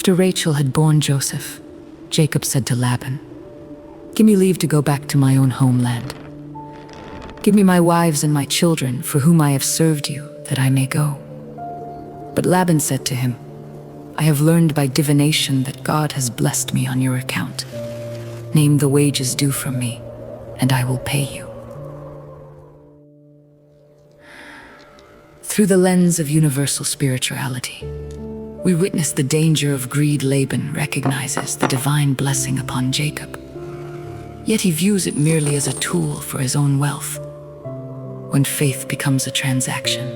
After Rachel had borne Joseph, Jacob said to Laban, "Give me leave to go back to my own homeland. Give me my wives and my children, for whom I have served you, that I may go." But Laban said to him, "I have learned by divination that God has blessed me on your account. Name the wages due from me, and I will pay you." Through the lens of universal spirituality, we witness the danger of greed. Laban recognizes the divine blessing upon Jacob, yet he views it merely as a tool for his own wealth. When faith becomes a transaction,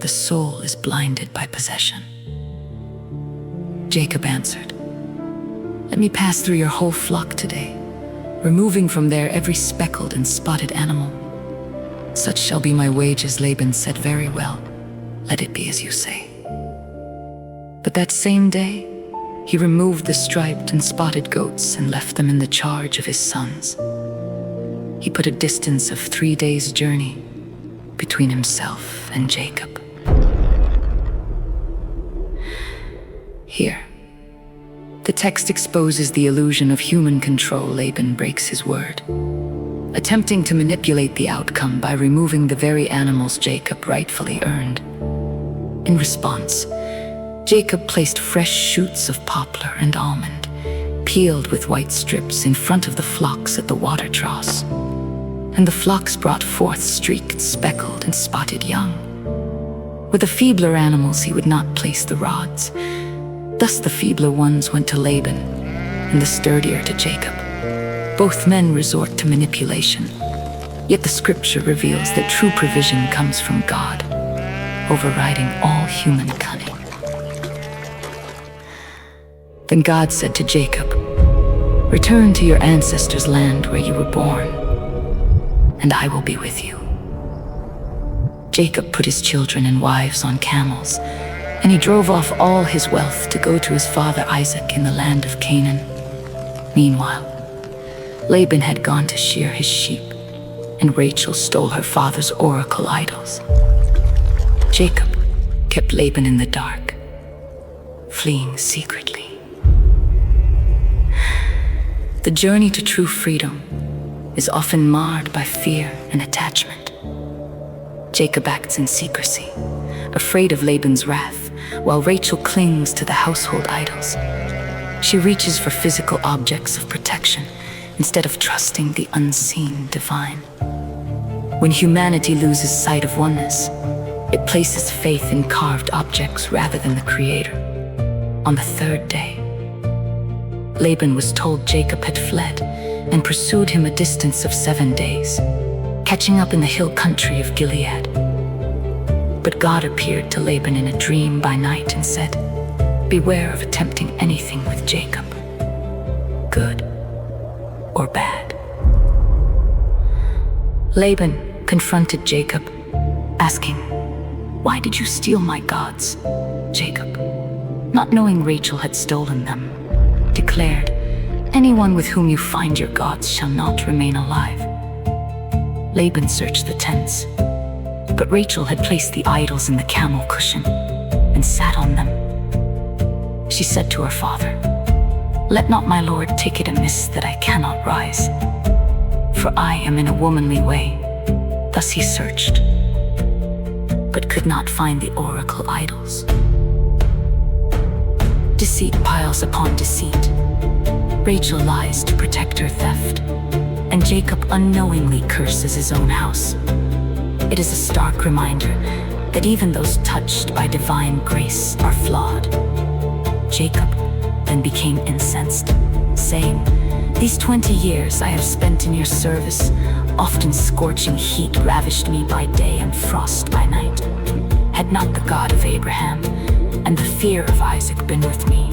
the soul is blinded by possession. Jacob answered, "Let me pass through your whole flock today, removing from there every speckled and spotted animal. Such shall be my wages." Laban said, "Very well, let it be as you say." But that same day, he removed the striped and spotted goats and left them in the charge of his sons. He put a distance of 3 days' journey between himself and Jacob. Here, the text exposes the illusion of human control. Laban breaks his word, attempting to manipulate the outcome by removing the very animals Jacob rightfully earned. In response, Jacob placed fresh shoots of poplar and almond, peeled with white strips, in front of the flocks at the water troughs. And the flocks brought forth streaked, speckled, and spotted young. With the feebler animals he would not place the rods. Thus the feebler ones went to Laban, and the sturdier to Jacob. Both men resort to manipulation, yet the scripture reveals that true provision comes from God, overriding all human cunning. Then God said to Jacob, "Return to your ancestors' land where you were born, and I will be with you." Jacob put his children and wives on camels, and he drove off all his wealth to go to his father Isaac in the land of Canaan. Meanwhile, Laban had gone to shear his sheep, and Rachel stole her father's oracle idols. Jacob kept Laban in the dark, fleeing secretly. The journey to true freedom is often marred by fear and attachment. Jacob acts in secrecy, afraid of Laban's wrath, while Rachel clings to the household idols. She reaches for physical objects of protection instead of trusting the unseen divine. When humanity loses sight of oneness, it places faith in carved objects rather than the Creator. On the 3rd day, Laban was told Jacob had fled and pursued him a distance of 7 days, catching up in the hill country of Gilead. But God appeared to Laban in a dream by night and said, "Beware of attempting anything with Jacob, good or bad." Laban confronted Jacob, asking, "Why did you steal my gods?" Jacob, not knowing Rachel had stolen them, declared, "Anyone with whom you find your gods shall not remain alive." Laban searched the tents, but Rachel had placed the idols in the camel cushion and sat on them. She said to her father, "Let not my lord take it amiss that I cannot rise, for I am in a womanly way." Thus he searched, but could not find the oracle idols. Deceit piles upon deceit. Rachel lies to protect her theft, and Jacob unknowingly curses his own house. It is a stark reminder that even those touched by divine grace are flawed. Jacob then became incensed, saying, "These 20 years I have spent in your service, often scorching heat ravished me by day and frost by night. Had not the God of Abraham and the fear of Isaac been with me,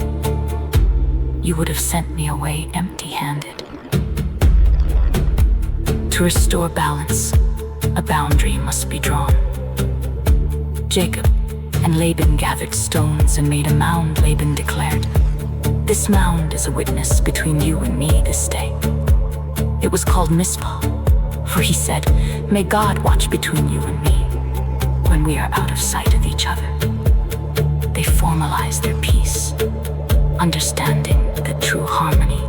you would have sent me away empty-handed." To restore balance, a boundary must be drawn. Jacob and Laban gathered stones and made a mound. Laban declared, "This mound is a witness between you and me this day." It was called Mizpah, for he said, "May God watch between you and me when we are out of sight of each other." They formalized their peace, understanding that true harmony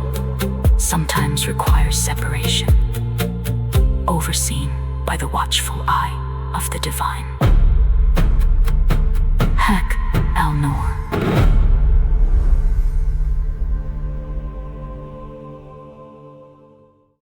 sometimes requires separation, overseen by the watchful eye of the divine. Haqq Al-Noor.